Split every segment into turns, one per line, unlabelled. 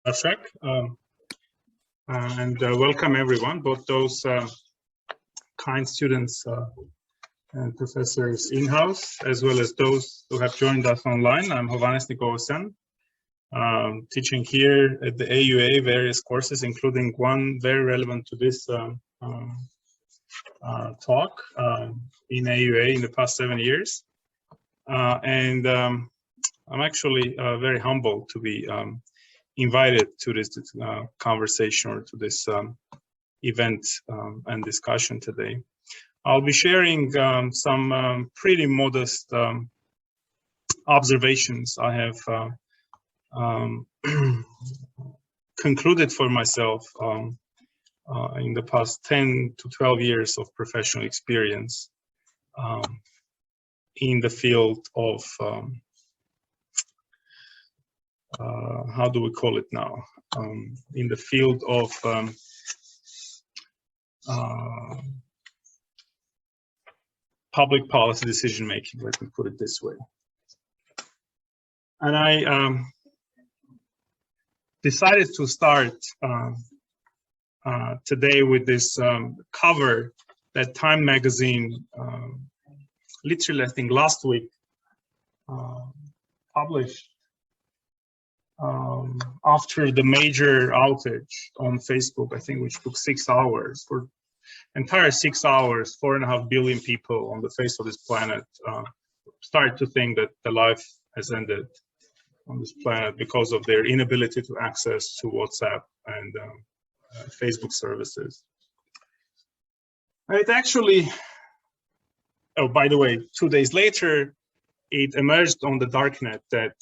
And welcome everyone, both those kind students and professors in-house, as well as those who have joined us online. I'm Hovhannes Nikoghosyan, teaching here at the AUA various courses, including one very relevant to this talk in AUA in the past 7 years. I'm actually very humbled to be invited to this conversation or to this event and discussion today. I'll be sharing some pretty modest observations I have concluded for myself in the past 10 to 12 years of professional experience in the field of how do we call it now? In the field of public policy decision making, let me put it this way. And I decided to start today with this cover that Time magazine, literally I think last week, published after the major outage on Facebook, I think, which took 6 hours. For entire 6 hours, 4.5 billion people on the face of this planet started to think that the life has ended on this planet because of their inability to access to WhatsApp and Facebook services. And it actually, oh, by the way, 2 days later, it emerged on the darknet that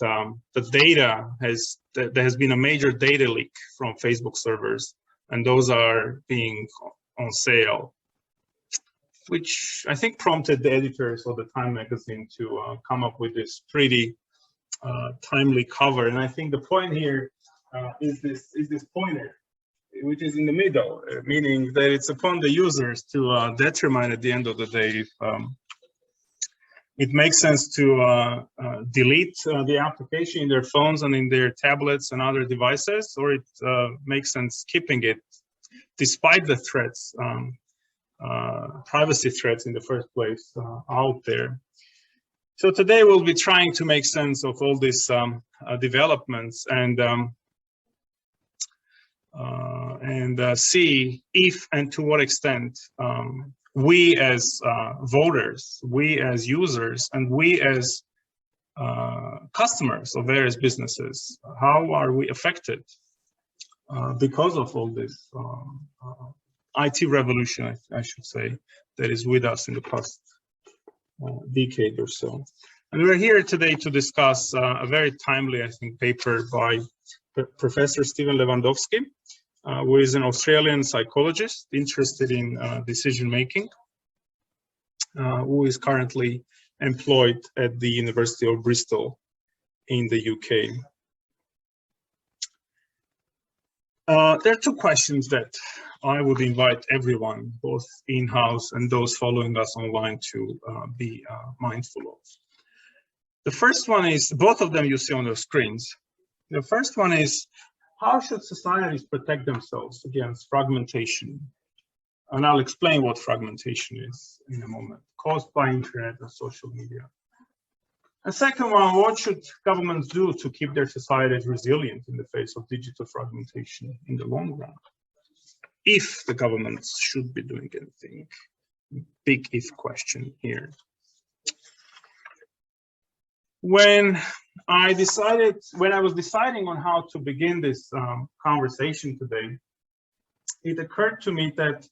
there has been a major data leak from Facebook servers, and those are being on sale, which I think prompted the editors of the Time magazine to come up with this pretty timely cover. And I think the point here is this pointer, which is in the middle, meaning that it's upon the users to determine at the end of the day if it makes sense to delete the application in their phones and in their tablets and other devices, or it makes sense keeping it despite the threats, privacy threats in the first place out there. So today we'll be trying to make sense of all these developments and see if and to what extent we as voters, we as users, and we as customers of various businesses, how are we affected because of all this IT revolution, I should say, that is with us in the past decade or so. And we're here today to discuss a very timely, I think, paper by Professor Stephan Lewandowsky, who is an Australian psychologist interested in decision making, who is currently employed at the University of Bristol in the UK. There are two questions that I would invite everyone, both in-house and those following us online, to be mindful of. The first one is, both of them you see on the screens. The first one is, how should societies protect themselves against fragmentation? And I'll explain what fragmentation is in a moment, caused by internet and social media. And second one, what should governments do to keep their societies resilient in the face of digital fragmentation in the long run? If the governments should be doing anything, big if question here. When I was deciding on how to begin this conversation today, it occurred to me that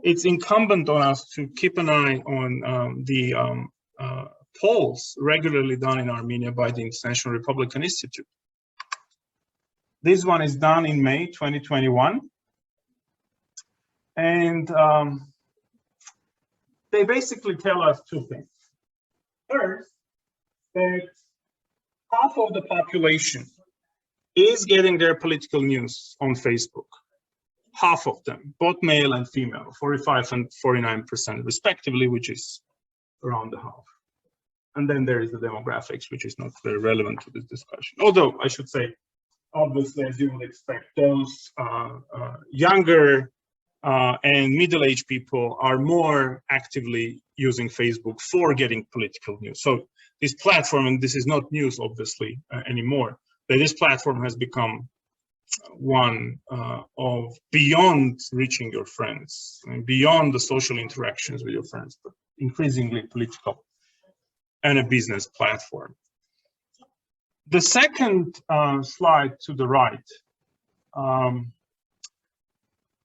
it's incumbent on us to keep an eye on the polls regularly done in Armenia by the International Republican Institute. This one is done in May 2021. And they basically tell us two things. First, that half of the population is getting their political news on Facebook. Half of them, both male and female, 45 and 49% respectively, which is around the half. And then there is the demographics, which is not very relevant to this discussion. Although I should say obviously, as you would expect, those younger and middle-aged people are more actively using Facebook for getting political news. So this platform, and this is not news, obviously, anymore, but this platform has become one of beyond reaching your friends, and beyond the social interactions with your friends, but increasingly political and a business platform. The second slide to the right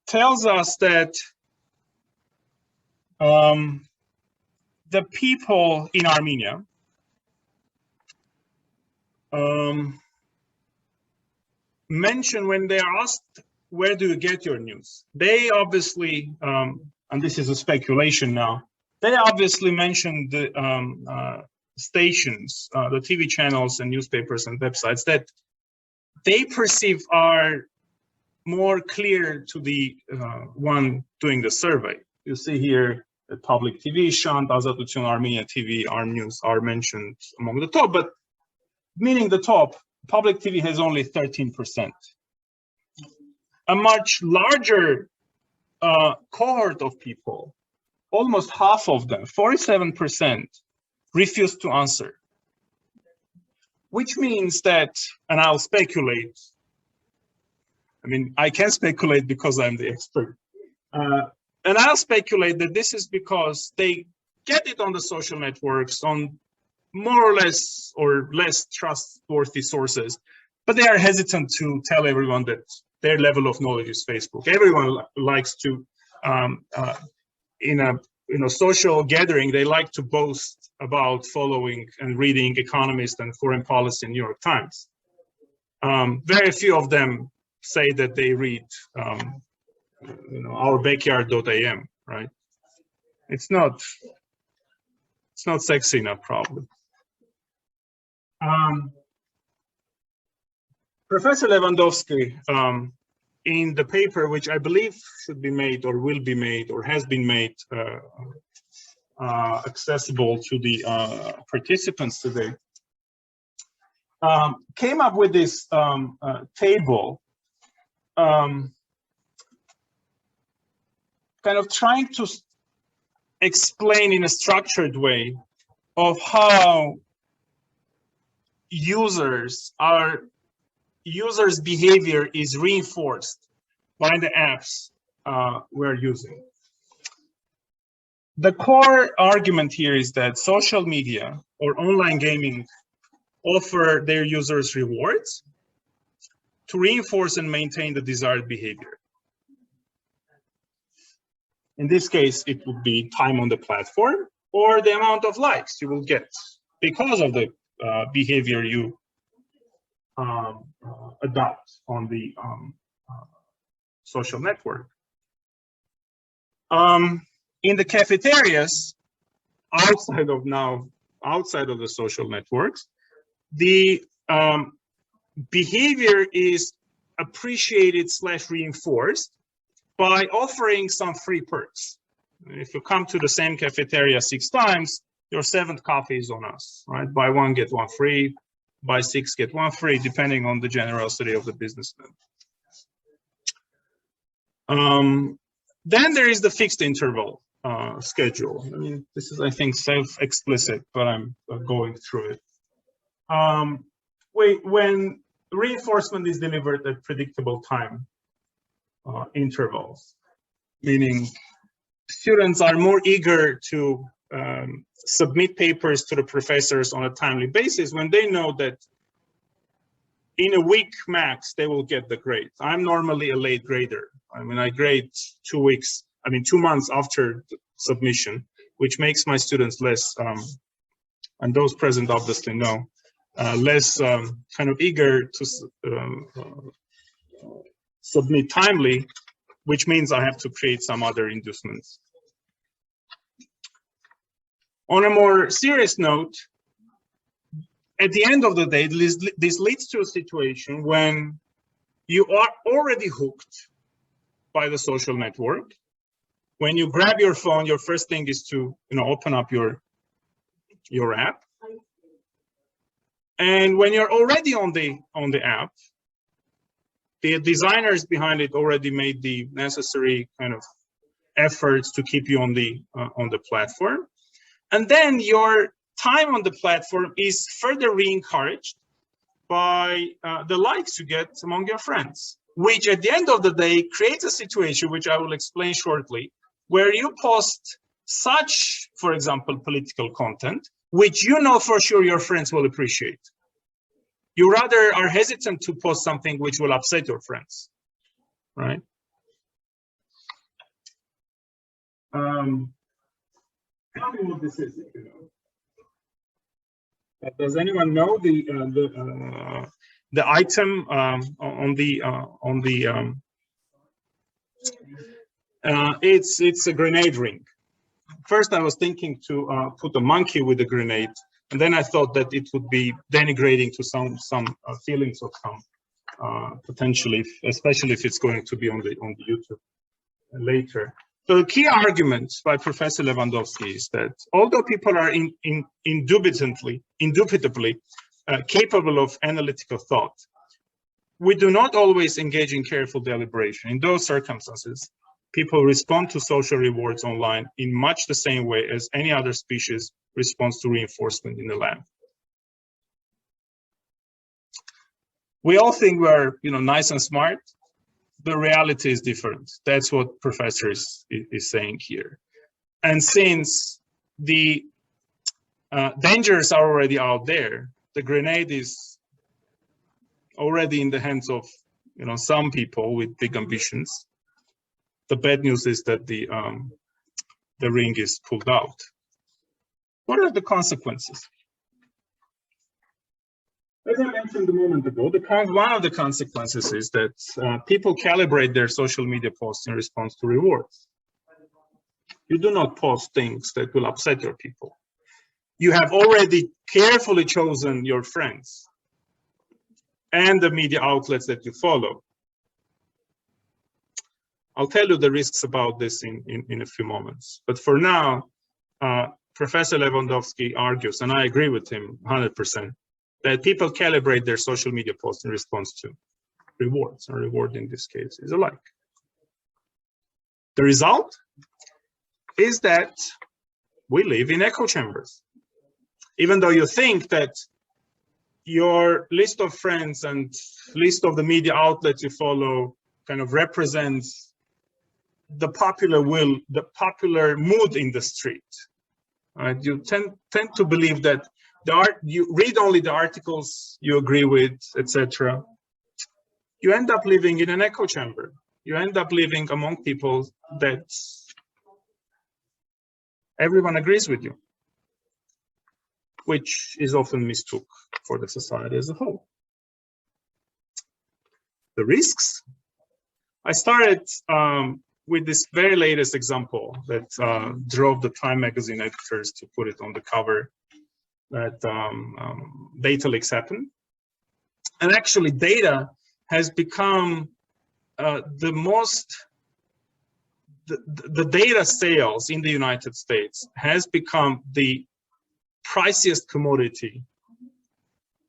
tells us that the people in Armenia mention, when they are asked, where do you get your news? They obviously, and this is a speculation now, they obviously mention the stations, the TV channels and newspapers and websites that they perceive are more clear to the one doing the survey. You see here the public TV, Shant, Azatutyan, Armenia TV, Arm News are mentioned among the top, but meaning the top, public TV has only 13%. A much larger cohort of people, almost half of them, 47%, refused to answer. Which means that, and I'll speculate, I mean, I can speculate because I'm the expert. And I'll speculate that this is because they get it on the social networks, on more or less or less trustworthy sources, but they are hesitant to tell everyone that their level of knowledge is Facebook. Everyone likes to, in a social gathering, they like to boast about following and reading Economist and Foreign Policy in New York Times. Very few of them say that they read, ourbackyard.am, right? It's not sexy enough, probably. Professor Lewandowsky, in the paper, which I believe should be made or will be made or has been made accessible to the participants today, came up with this table, kind of trying to explain in a structured way of how users' behavior is reinforced by the apps we're using. The core argument here is that social media or online gaming offer their users rewards to reinforce and maintain the desired behavior. In this case, it would be time on the platform or the amount of likes you will get because of the behavior you adopt on the social network. In the cafeterias, outside of the social networks, the behavior is appreciated / reinforced by offering some free perks. If you come to the same cafeteria 6 times, your 7th coffee is on us, right? Buy 1, get 1 free, buy 6, get 1 free, depending on the generosity of the businessman. Then there is the fixed interval schedule. I mean, this is, I think, self-explicit, but I'm going through it. When reinforcement is delivered at predictable time intervals, meaning students are more eager to submit papers to the professors on a timely basis when they know that in a week max they will get the grade. I'm normally a late grader. I mean, I grade 2 months after submission, which makes my students less, and those present obviously know, less kind of eager to submit timely, which means I have to create some other inducements. On a more serious note, at the end of the day, this leads to a situation when you are already hooked by the social network. When you grab your phone, your first thing is to open up your app. And when you're already on the app, The designers behind it already made the necessary kind of efforts to keep you on the platform. And then your time on the platform is further re-encouraged by the likes you get among your friends, which at the end of the day creates a situation, which I will explain shortly, where you post such, for example, political content, which you know for sure your friends will appreciate. You rather are hesitant to post something which will upset your friends, right? Tell me what this is, if you know. Does anyone know the item on the it's a grenade ring. First, I was thinking to put a monkey with a grenade, and then I thought that it would be denigrating to some feelings of some potentially, especially if it's going to be on the YouTube later. So the key argument by Professor Lewandowsky is that although people are indubitably capable of analytical thought, we do not always engage in careful deliberation. In those circumstances, people respond to social rewards online in much the same way as any other species responds to reinforcement in the lab. We all think we're, nice and smart. The reality is different. That's what Professor is saying here. And since the dangers are already out there, the grenade is already in the hands of some people with big ambitions. The bad news is that the ring is pulled out. What are the consequences? As I mentioned a moment ago, one of the consequences is that people calibrate their social media posts in response to rewards. You do not post things that will upset your people. You have already carefully chosen your friends and the media outlets that you follow. I'll tell you the risks about this in a few moments. But for now, Professor Lewandowsky argues, and I agree with him 100%, that people calibrate their social media posts in response to rewards, and reward in this case is a like. The result is that we live in echo chambers. Even though you think that your list of friends and list of the media outlets you follow kind of represents the popular will, the popular mood in the street. Right? You tend to believe that you read only the articles you agree with, etc. You end up living in an echo chamber. You end up living among people that everyone agrees with you, which is often mistook for the society as a whole. The risks? I started with this very latest example that drove the Time magazine editors to put it on the cover, that data leaks happen. And actually data has become the data sales in the United States has become the priciest commodity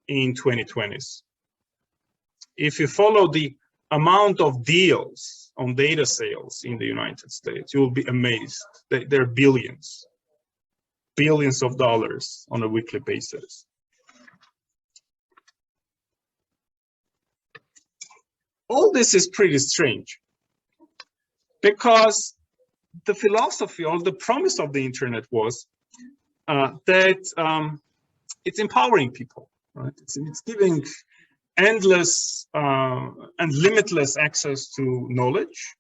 in 2020s. If you follow the amount of deals on data sales in the United States, you will be amazed. There are billions of dollars on a weekly basis. All this is pretty strange because the philosophy or the promise of the internet was that it's empowering people, right? It's giving endless and limitless access to knowledge,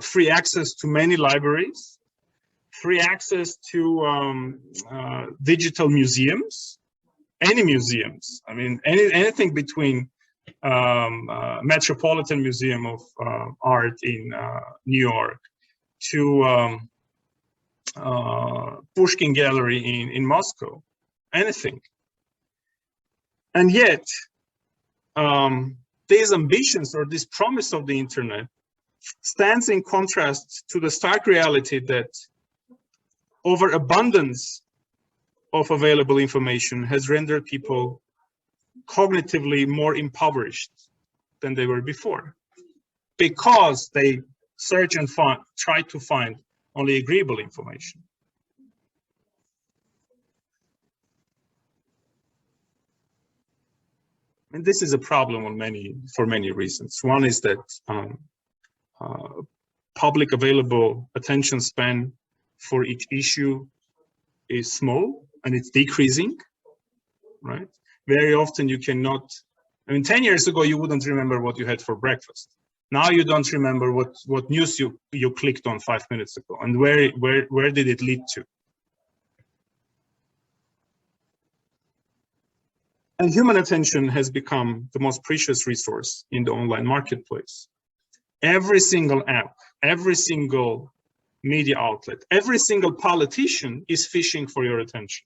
free access to many libraries, free access to digital museums, any museums. I mean, anything between Metropolitan Museum of Art in New York to Pushkin Gallery in Moscow, anything. And yet, these ambitions or this promise of the internet stands in contrast to the stark reality that overabundance of available information has rendered people cognitively more impoverished than they were before, because they search and try to find only agreeable information. And this is a problem for many reasons. One is that public available attention span for each issue is small and it's decreasing, right? Very often you cannot, 10 years ago, you wouldn't remember what you had for breakfast. Now you don't remember what news you clicked on 5 minutes ago and where did it lead to. And human attention has become the most precious resource in the online marketplace. Every single app, every single media outlet, every single politician is fishing for your attention.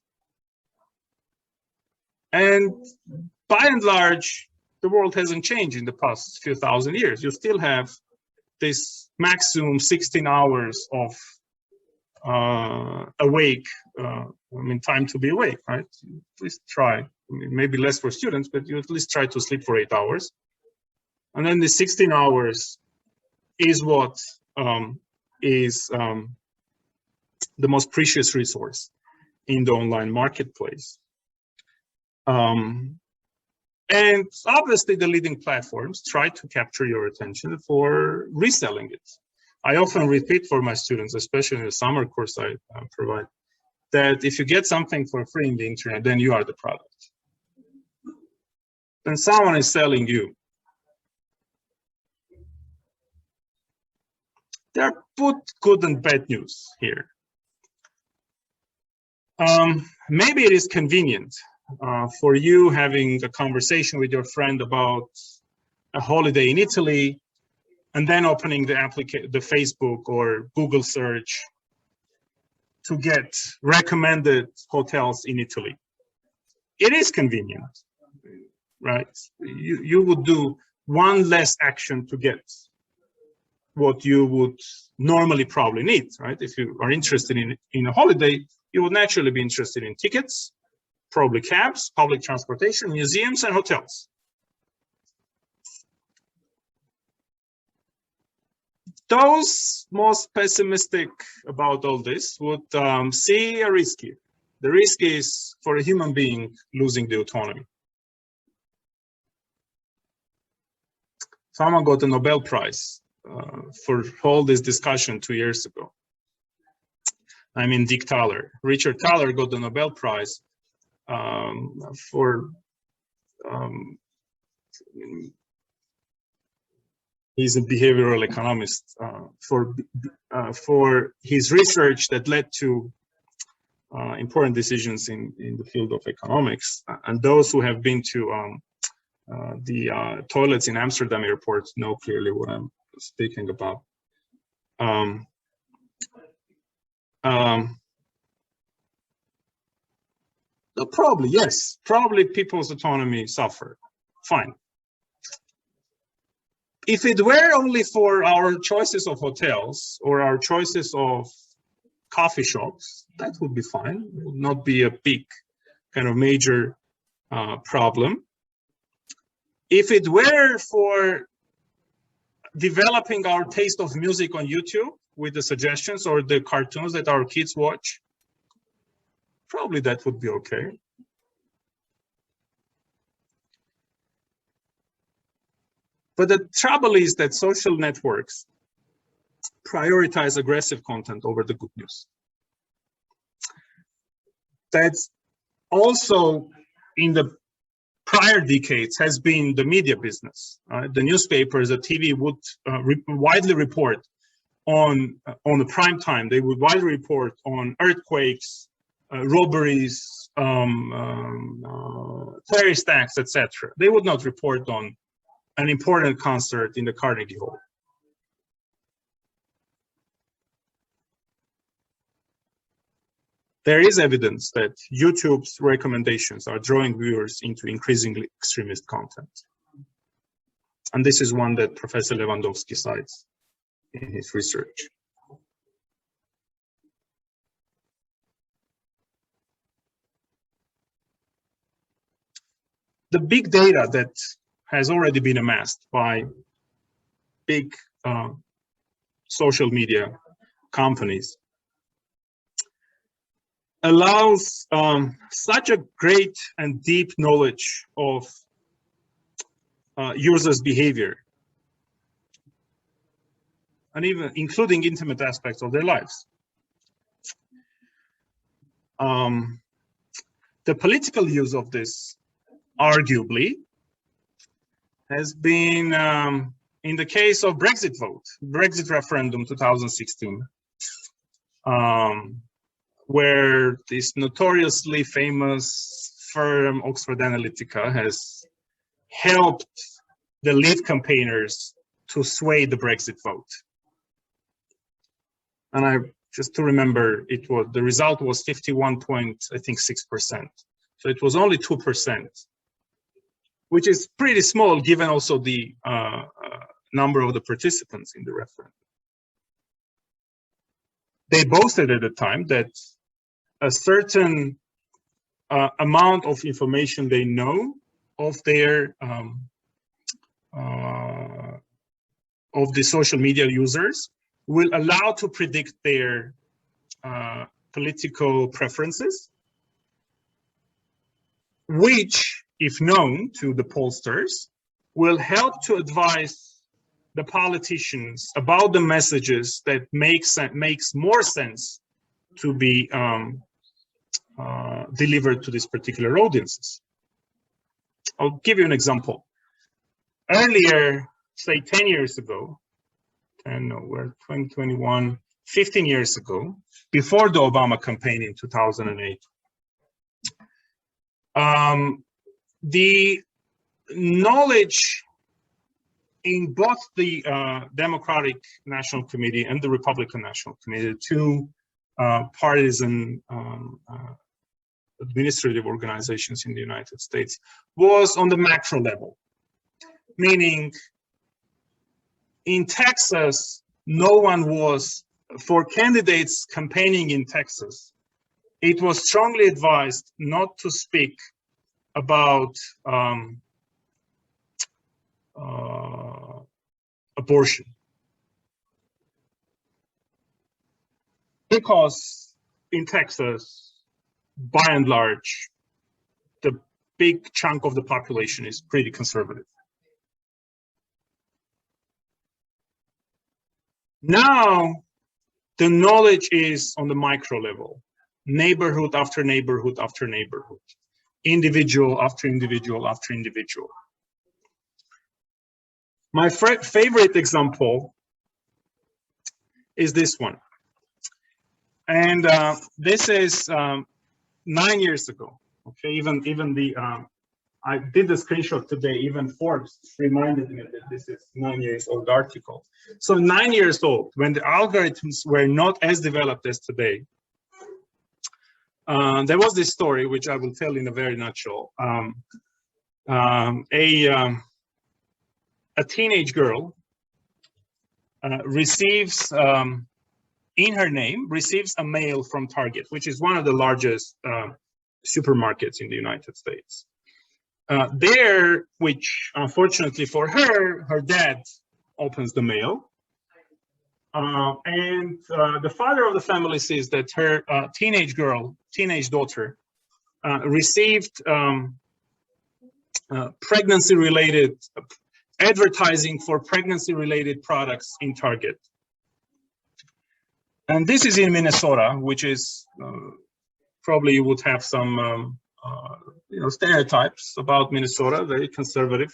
And by and large, the world hasn't changed in the past few thousand years. You still have this maximum 16 hours of awake, time to be awake, right? At least try. Maybe less for students, but you at least try to sleep for 8 hours. And then the 16 hours is what is the most precious resource in the online marketplace. And obviously the leading platforms try to capture your attention for reselling it. I often repeat for my students, especially in the summer course I provide, that if you get something for free in the internet, then you are the product. Then someone is selling you. There are both good and bad news here. Maybe it is convenient for you having a conversation with your friend about a holiday in Italy and then opening the Facebook or Google search to get recommended hotels in Italy. It is convenient, right? You would do one less action to get what you would normally probably need, right? If you are interested in a holiday, you would naturally be interested in tickets, probably cabs, public transportation, museums, and hotels. Those most pessimistic about all this would see a risk here. The risk is for a human being losing the autonomy. Someone got a Nobel Prize for all this discussion 2 years ago. I mean, Dick Thaler. Richard Thaler got the Nobel Prize for he's a behavioral economist for his research that led to important decisions in the field of economics. And those who have been to the toilets in Amsterdam airport know clearly what I'm speaking about. Probably, yes. Probably people's autonomy suffer. Fine. If it were only for our choices of hotels or our choices of coffee shops, that would be fine. It would not be a big kind of major problem. If it were for developing our taste of music on YouTube with the suggestions or the cartoons that our kids watch, probably that would be okay. But the trouble is that social networks prioritize aggressive content over the good news. That's also in the prior decades has been the media business. The newspapers, the TV would widely report on the prime time. They would widely report on earthquakes, robberies, terrorist attacks, etc. They would not report on an important concert in the Carnegie Hall. There is evidence that YouTube's recommendations are drawing viewers into increasingly extremist content. And this is one that Professor Lewandowsky cites in his research. The big data that has already been amassed by big social media companies allows such a great and deep knowledge of users' behavior, and even including intimate aspects of their lives. The political use of this, arguably, has been in the case of Brexit referendum 2016, where this notoriously famous firm, Oxford Analytica, has helped the lead campaigners to sway the Brexit vote. And just to remember, the result was 51.6%. So it was only 2%, which is pretty small given also the number of the participants in the referendum. They boasted at the time that a certain amount of information they know of their of the social media users will allow to predict their political preferences, which, if known to the pollsters, will help to advise the politicians about the messages that makes more sense to be delivered to these particular audiences. I'll give you an example. Earlier, say 10 years ago, we're 2021, 15 years ago, before the Obama campaign in 2008, the knowledge in both the Democratic National Committee and the Republican National Committee, two partisan administrative organizations in the United States, was on the macro level, meaning in Texas, no one was, for candidates campaigning in Texas, it was strongly advised not to speak about abortion, because in Texas, by and large, the big chunk of the population is pretty conservative. Now, the knowledge is on the micro level, neighborhood after neighborhood after neighborhood, individual after individual after individual. My favorite example is this one. And this is 9 years ago. Okay, even the I did the screenshot today. Even Forbes reminded me that this is 9 years old article. So 9 years old, when the algorithms were not as developed as today, there was this story which I will tell in a very nutshell. A teenage girl receives in her name receives a mail from Target, which is one of the largest supermarkets in the United States. There, which unfortunately for her, her dad opens the mail. And the father of the family says that her teenage daughter, received pregnancy-related advertising for pregnancy-related products in Target. And this is in Minnesota, which is probably you would have some stereotypes about Minnesota, very conservative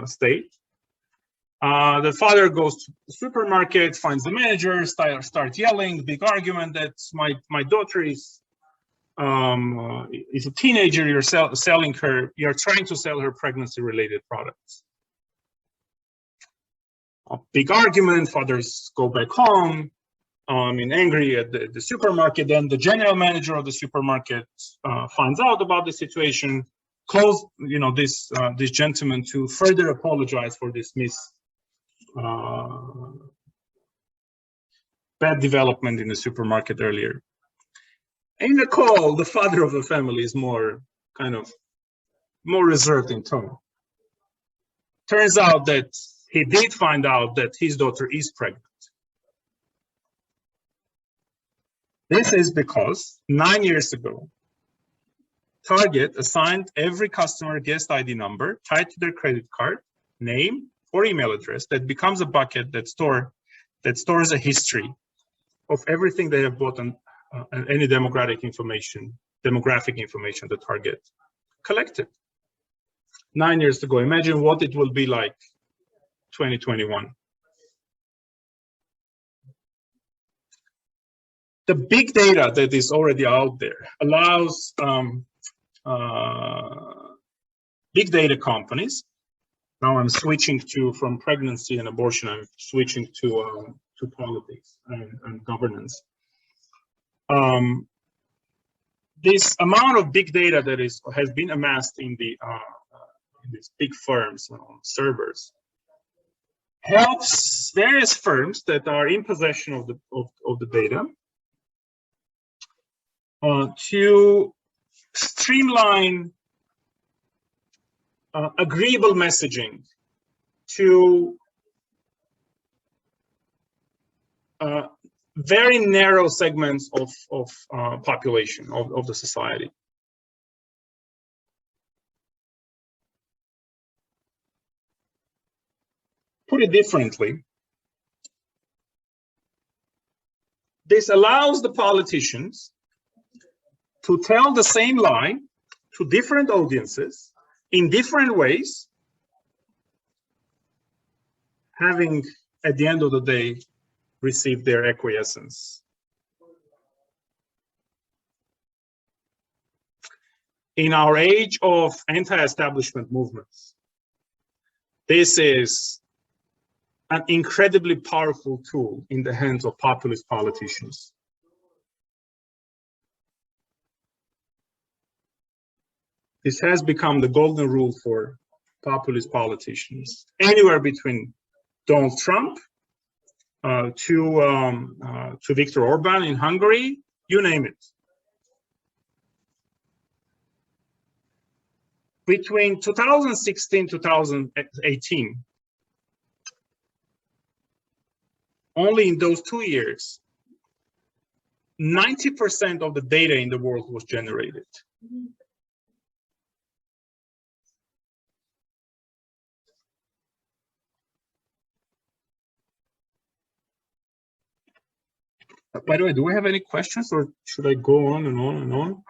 state. The father goes to the supermarket, finds the manager, starts yelling, big argument that my daughter is a teenager, you're selling her, you're trying to sell her pregnancy-related products. A big argument, fathers go back home, angry at the supermarket. Then the general manager of the supermarket finds out about the situation, calls this gentleman to further apologize for this bad development in the supermarket earlier. In the call, the father of the family is more reserved in tone. turns out that he did find out that his daughter is pregnant. This is because 9 years ago, Target assigned every customer guest ID number tied to their credit card, name, or email address that becomes a bucket that stores a history of everything they have bought and any demographic information that Target collected 9 years ago. Imagine what it will be like 2021. The big data that is already out there allows big data companies. Now I'm switching from pregnancy and abortion. I'm switching to politics and governance. This amount of big data that has been amassed in these big firms, servers, helps various firms that are in possession of the data to streamline agreeable messaging to very narrow segments of population of the society. Put it differently, this allows the politicians to tell the same lie to different audiences in different ways, having at the end of the day received their acquiescence. In our age of anti-establishment movements, this is an incredibly powerful tool in the hands of populist politicians. This has become the golden rule for populist politicians. Anywhere between Donald Trump to Viktor Orban in Hungary, you name it. Between 2016 2018, only in those 2 years, 90% of the data in the world was generated. By the way, do we have any questions, or should I go on and on and on?